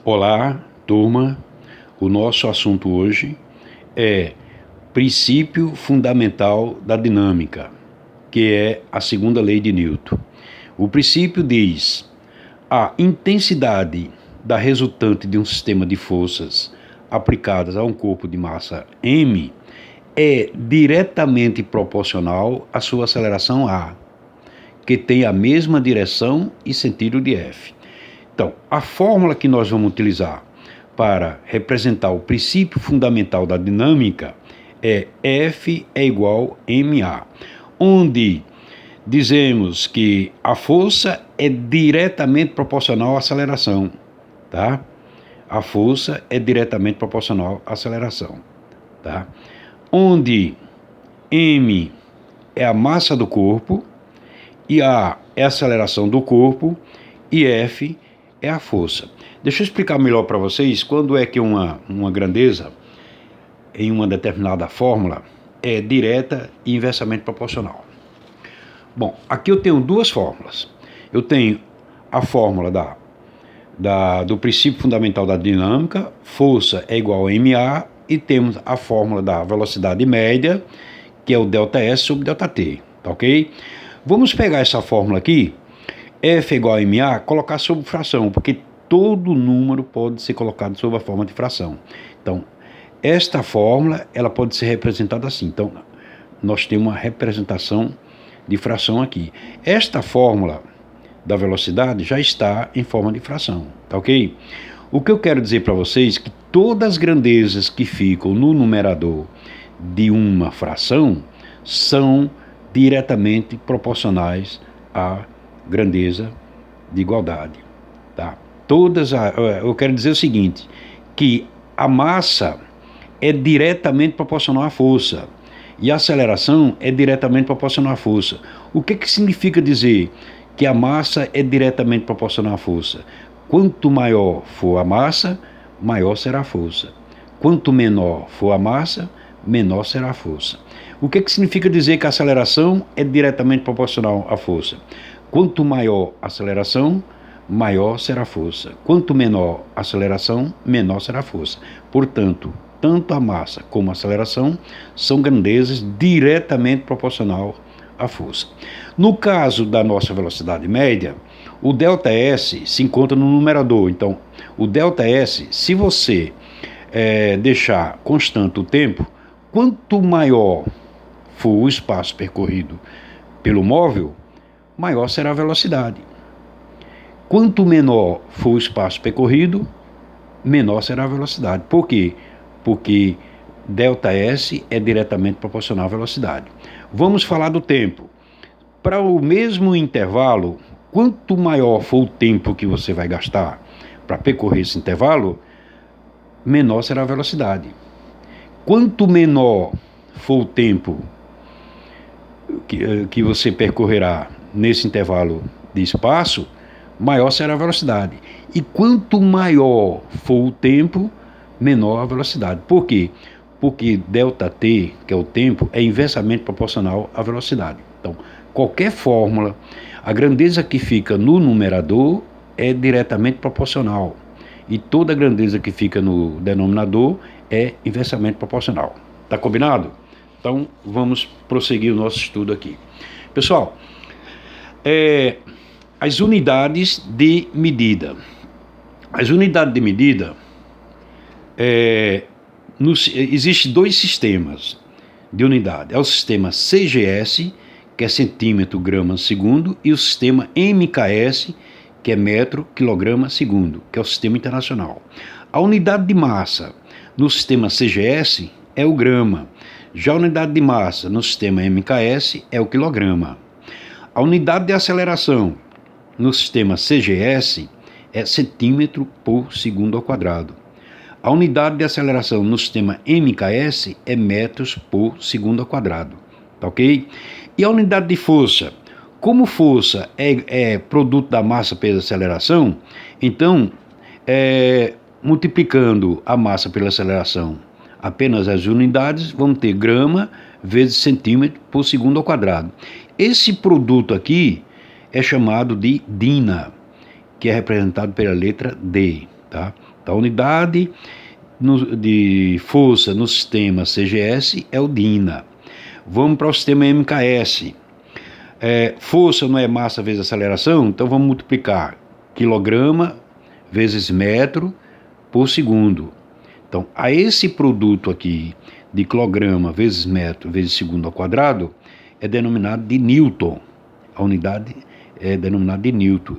Olá, turma. O nosso assunto hoje é princípio fundamental da dinâmica, que é a segunda lei de Newton. O princípio diz: a intensidade da resultante de um sistema de forças aplicadas a um corpo de massa m é diretamente proporcional à sua aceleração a, que tem a mesma direção e sentido de f. Então, a fórmula que nós vamos utilizar para representar o princípio fundamental da dinâmica é F é igual a ma, onde dizemos que a força é diretamente proporcional à aceleração, tá? A força é diretamente proporcional à aceleração, tá? Onde m é a massa do corpo, e a é a aceleração do corpo, e F é a força. Deixa eu explicar melhor para vocês quando é que uma grandeza em uma determinada fórmula é direta e inversamente proporcional. Bom, aqui eu tenho duas fórmulas. Eu tenho a fórmula do princípio fundamental da dinâmica, força é igual a ma, e temos a fórmula da velocidade média, que é o ΔS sobre ΔT, tá ok? Vamos pegar essa fórmula aqui, F é igual a ma, colocar sob fração, porque todo número pode ser colocado sob a forma de fração. Então, esta fórmula, ela pode ser representada assim. Então, nós temos uma representação de fração aqui. Esta fórmula da velocidade já está em forma de fração, tá ok? O que eu quero dizer para vocês é que todas as grandezas que ficam no numerador de uma fração são diretamente proporcionais à grandeza de igualdade, tá? Eu quero dizer o seguinte, que a massa é diretamente proporcional à força e a aceleração é diretamente proporcional à força. O que significa dizer que a massa é diretamente proporcional à força? Quanto maior for a massa, maior será a força. Quanto menor for a massa, menor será a força. O que significa dizer que a aceleração é diretamente proporcional à força? Quanto maior a aceleração, maior será a força. Quanto menor a aceleração, menor será a força. Portanto, tanto a massa como a aceleração são grandezas diretamente proporcional à força. No caso da nossa velocidade média, o ΔS se encontra no numerador. Então, o ΔS, se você deixar constante o tempo, quanto maior for o espaço percorrido pelo móvel, maior será a velocidade. Quanto menor for o espaço percorrido, menor será a velocidade. Por quê? Porque ΔS é diretamente proporcional à velocidade. Vamos falar do tempo. Para o mesmo intervalo, quanto maior for o tempo que você vai gastar para percorrer esse intervalo, menor será a velocidade. Quanto menor for o tempo que você percorrerá nesse intervalo de espaço, maior será a velocidade. E quanto maior for o tempo, menor a velocidade. Por quê? Porque ΔT, que é o tempo, é inversamente proporcional à velocidade. Então, qualquer fórmula, a grandeza que fica no numerador é diretamente proporcional. E toda grandeza que fica no denominador é inversamente proporcional. Tá combinado? Então, vamos prosseguir o nosso estudo aqui. Pessoal, as unidades de medida. As unidades de medida, existem dois sistemas de unidade. É o sistema CGS, que é centímetro, grama, segundo, e o sistema MKS, que é metro, quilograma, segundo, que é o sistema internacional. A unidade de massa no sistema CGS é o grama. Já a unidade de massa no sistema MKS é o quilograma. A unidade de aceleração no sistema CGS é centímetro por segundo ao quadrado. A unidade de aceleração no sistema MKS é metros por segundo ao quadrado. Tá ok? E a unidade de força? Como força é produto da massa pela aceleração, então, multiplicando a massa pela aceleração apenas as unidades, vamos ter grama vezes centímetro por segundo ao quadrado. Esse produto aqui é chamado de DINA, que é representado pela letra D, tá? Então, a unidade de força no sistema CGS é o DINA. Vamos para o sistema MKS. Força não é massa vezes aceleração, então vamos multiplicar quilograma vezes metro por segundo. Então, a esse produto aqui de quilograma vezes metro vezes segundo ao quadrado é denominado de Newton. A unidade é denominada de Newton,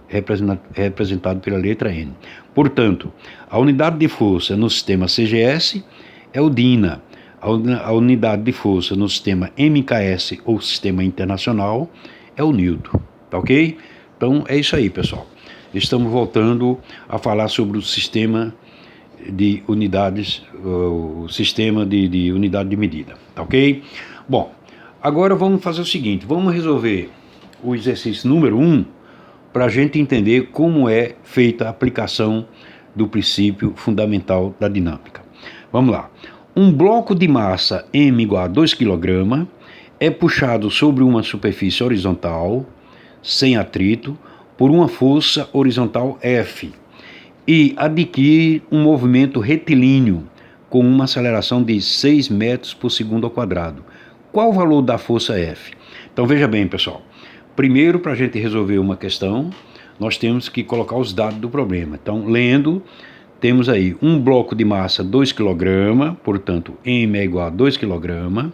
representado pela letra N. Portanto, a unidade de força no sistema CGS é o DINA. A unidade de força no sistema MKS ou sistema internacional é o Newton, tá ok? Então é isso aí, pessoal. Estamos voltando a falar sobre o sistema de unidades, o sistema de unidade de medida, tá ok? Bom, agora vamos fazer o seguinte, vamos resolver o exercício número 1 para a gente entender como é feita a aplicação do princípio fundamental da dinâmica. Vamos lá. Um bloco de massa M igual a 2 kg é puxado sobre uma superfície horizontal, sem atrito, por uma força horizontal F e adquire um movimento retilíneo com uma aceleração de 6 metros por segundo ao quadrado. Qual o valor da força F? Então veja bem, pessoal. Primeiro, para a gente resolver uma questão, nós temos que colocar os dados do problema. Então, lendo, temos aí um bloco de massa 2 kg, portanto, M é igual a 2 kg,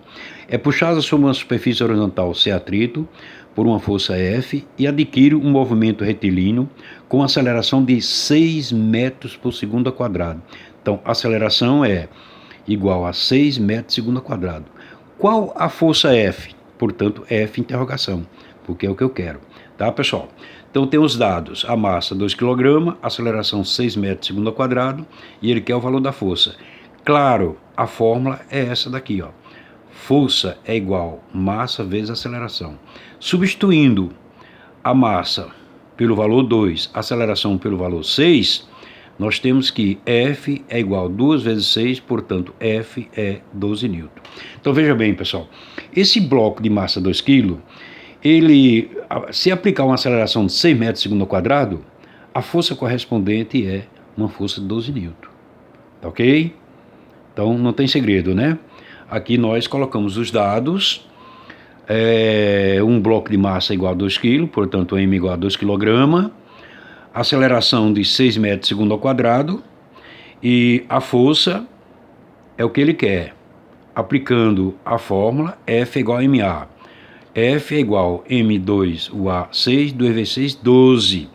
é puxado sobre uma superfície horizontal sem atrito por uma força F e adquire um movimento retilíneo com aceleração de 6 metros por segundo ao quadrado. Então, a aceleração é igual a 6 metros por segundo ao quadrado. Qual a força F? Portanto, F interrogação, porque é o que eu quero. Tá, pessoal? Então, tem os dados, a massa 2 kg, aceleração 6 metros por segundo ao quadrado, e ele quer o valor da força. Claro, a fórmula é essa daqui, ó. Força é igual massa vezes aceleração. Substituindo a massa pelo valor 2, aceleração pelo valor 6, nós temos que F é igual a 2 vezes 6, portanto, F é 12 N. Então, veja bem, pessoal, esse bloco de massa 2 kg, ele, se aplicar uma aceleração de 6 metros por segundo ao quadrado, a força correspondente é uma força de 12 N. Tá ok? Então, não tem segredo, né? Aqui nós colocamos os dados, um bloco de massa igual a 2 kg, portanto, M igual a 2 kg, aceleração de 6 metros por segundo ao quadrado, e a força é o que ele quer, aplicando a fórmula F igual a MA. F é igual a M2 UA 6, 2 vezes 6, 12.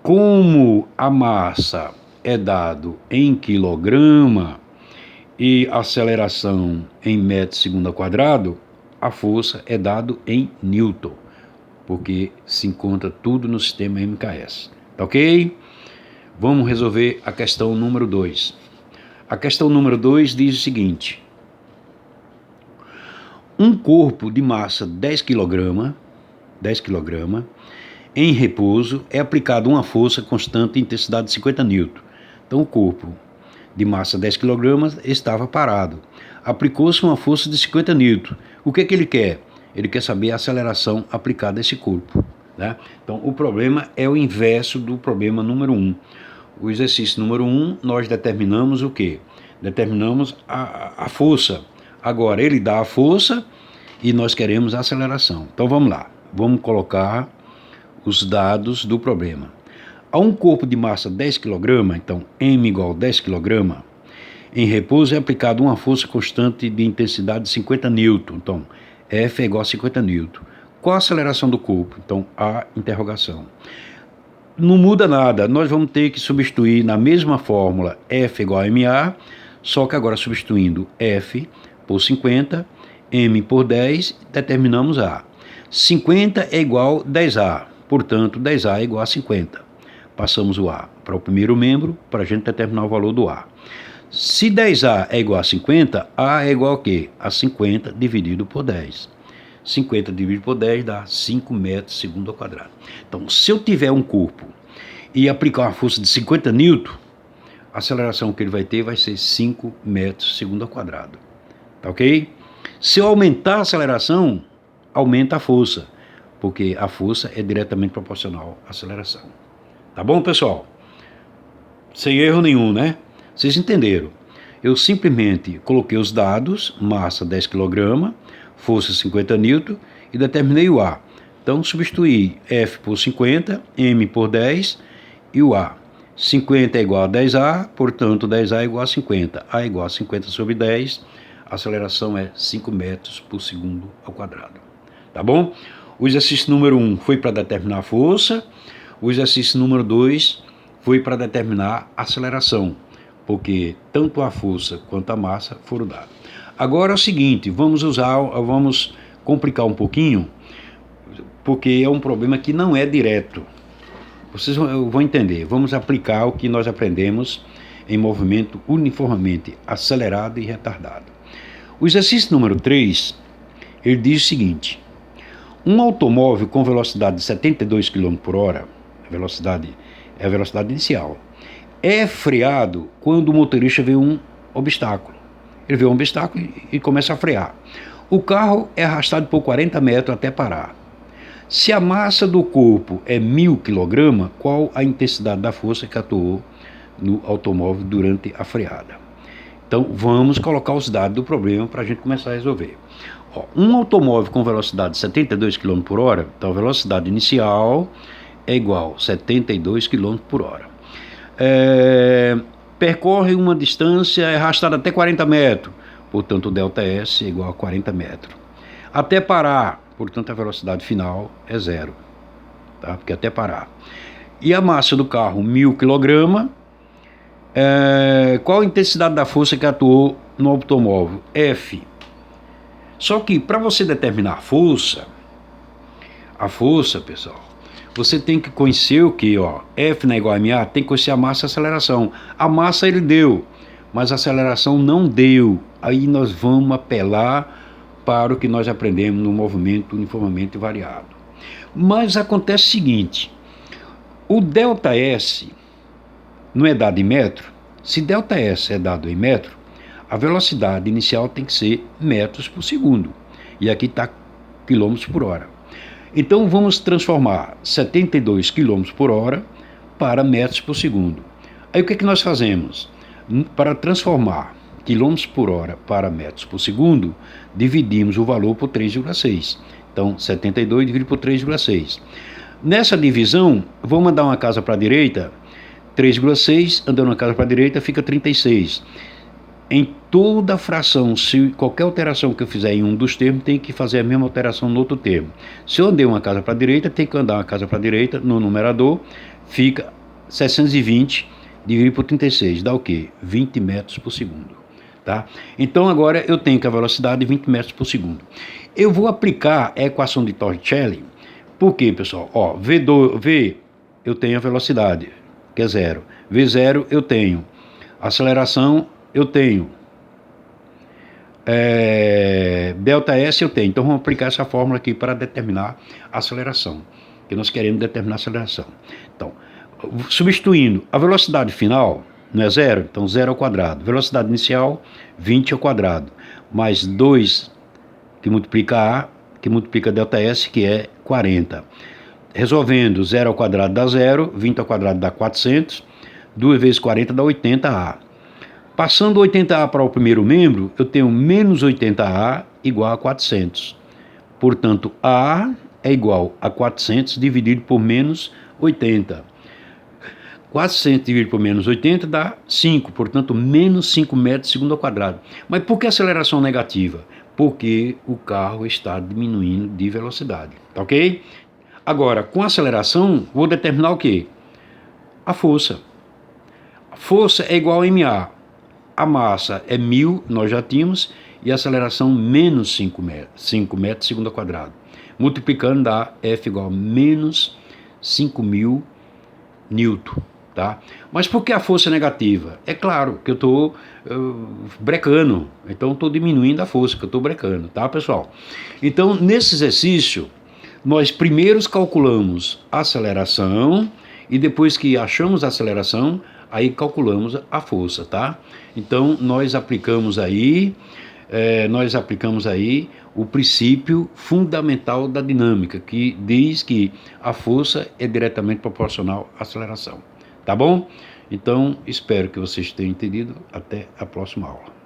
Como a massa é dado em quilograma e a aceleração em metros por segundo ao quadrado, a força é dado em Newton, porque se encontra tudo no sistema MKS. Tá ok? Vamos resolver a questão número 2. A questão número 2 diz o seguinte: um corpo de massa 10 kg, em repouso, é aplicado uma força constante de intensidade de 50 N. Então, o corpo de massa 10 kg estava parado. Aplicou-se uma força de 50 N. O que ele quer? Ele quer saber a aceleração aplicada a esse corpo. Né? Então, o problema é o inverso do problema número 1. O exercício número 1, nós determinamos o quê? Determinamos a força. Agora, ele dá a força e nós queremos a aceleração. Então, vamos lá. Vamos colocar os dados do problema. A um corpo de massa 10 kg, então M igual a 10 kg, em repouso é aplicada uma força constante de intensidade de 50 N. Então, F é igual a 50 N. Qual a aceleração do corpo? Então, a interrogação. Não muda nada, nós vamos ter que substituir na mesma fórmula F igual a MA, só que agora substituindo F por 50, M por 10, determinamos A. 50 é igual a 10A, portanto, 10A é igual a 50. Passamos o A para o primeiro membro, para a gente determinar o valor do A. Se 10A é igual a 50, A é igual a quê? A 50 dividido por 10. 50 dividido por 10 dá 5 metros por segundo ao quadrado. Então, se eu tiver um corpo e aplicar uma força de 50 N, a aceleração que ele vai ter vai ser 5 metros por segundo ao quadrado. Tá ok? Se eu aumentar a aceleração, aumenta a força, porque a força é diretamente proporcional à aceleração. Tá bom, pessoal? sem erro nenhum, né? Vocês entenderam? Eu simplesmente coloquei os dados, massa 10 kg, força 50 N e determinei o A. Então, substituí F por 50, M por 10 e o A. 50 é igual a 10A, portanto, 10A é igual a 50. A é igual a 50 sobre 10, a aceleração é 5 metros por segundo ao quadrado. Tá bom? O exercício número 1 foi para determinar a força, o exercício número 2 foi para determinar a aceleração, porque tanto a força quanto a massa foram dados. Agora é o seguinte, vamos complicar um pouquinho, porque é um problema que não é direto. Vocês vão entender. Vamos aplicar o que nós aprendemos em movimento uniformemente acelerado e retardado. O exercício número 3, ele diz o seguinte: um automóvel com velocidade de 72 km por hora, a velocidade inicial, é freado quando o motorista vê um obstáculo. Ele vê um obstáculo e começa a frear. O carro é arrastado por 40 metros até parar. Se a massa do corpo é 1000 kg, qual a intensidade da força que atuou no automóvel durante a freada? Então, vamos colocar os dados do problema para a gente começar a resolver. Um automóvel com velocidade de 72 km por hora, então a velocidade inicial é igual a 72 km por hora. Percorre uma distância arrastada até 40 metros, portanto o ΔS é igual a 40 metros. Até parar, portanto a velocidade final é 0, tá? Porque até parar. E a massa do carro, 1000 kg, qual a intensidade da força que atuou no automóvel? F. Só que para você determinar a força, pessoal, você tem que conhecer o que? F não é igual a MA, tem que conhecer a massa e a aceleração. A massa ele deu, mas a aceleração não deu. Aí nós vamos apelar para o que nós aprendemos no movimento uniformemente variado. Mas acontece o seguinte, o ΔS não é dado em metro. Se ΔS é dado em metro, a velocidade inicial tem que ser metros por segundo. E aqui está quilômetros por hora. Então vamos transformar 72 km por hora para metros por segundo. Aí o que é que nós fazemos? Para transformar quilômetros por hora para metros por segundo, dividimos o valor por 3,6. Então 72 dividido por 3,6. Nessa divisão, vamos mandar uma casa para a direita, 3,6, andando uma casa para a direita, fica 36. Em toda fração, se qualquer alteração que eu fizer em um dos termos, tem que fazer a mesma alteração no outro termo. Se eu andei uma casa para a direita, tem que andar uma casa para a direita, no numerador, fica 720 dividido por 36, dá o quê? 20 metros por segundo. Tá? Então agora eu tenho que a velocidade de 20 metros por segundo. Eu vou aplicar a equação de Torricelli. Por quê, pessoal? V eu tenho a velocidade, que é 0. V0 eu tenho. Aceleração eu tenho. ΔS eu tenho. Então vamos aplicar essa fórmula aqui para determinar a aceleração. Que nós queremos determinar a aceleração. Então, substituindo a velocidade final, não é 0? Então 0 ao quadrado. Velocidade inicial, 20 ao quadrado. Mais 2 que multiplica A, que multiplica ΔS, que é 40. Resolvendo, 0 ao quadrado dá 0, 20 ao quadrado dá 400, 2 vezes 40 dá 80A. Passando 80A para o primeiro membro, eu tenho menos 80A igual a 400. Portanto, A é igual a 400 dividido por menos 80. 400 dividido por menos 80 dá 5, portanto, menos 5 metros segundo ao quadrado. Mas por que aceleração negativa? Porque o carro está diminuindo de velocidade, tá ok? Agora, com aceleração, vou determinar o quê? A força. A força é igual a MA. A massa é 1000, nós já tínhamos, e a aceleração menos 5 metros segundo ao quadrado. Multiplicando dá F igual a menos 5.000 Newton. Tá? Mas por que a força é negativa? É claro que eu estou brecando, então estou diminuindo a força, que eu estou brecando, tá, pessoal? Então, nesse exercício, nós primeiro calculamos a aceleração e depois que achamos a aceleração, aí calculamos a força, tá? Então, nós aplicamos aí o princípio fundamental da dinâmica, que diz que a força é diretamente proporcional à aceleração. Tá bom? Então, espero que vocês tenham entendido. Até a próxima aula.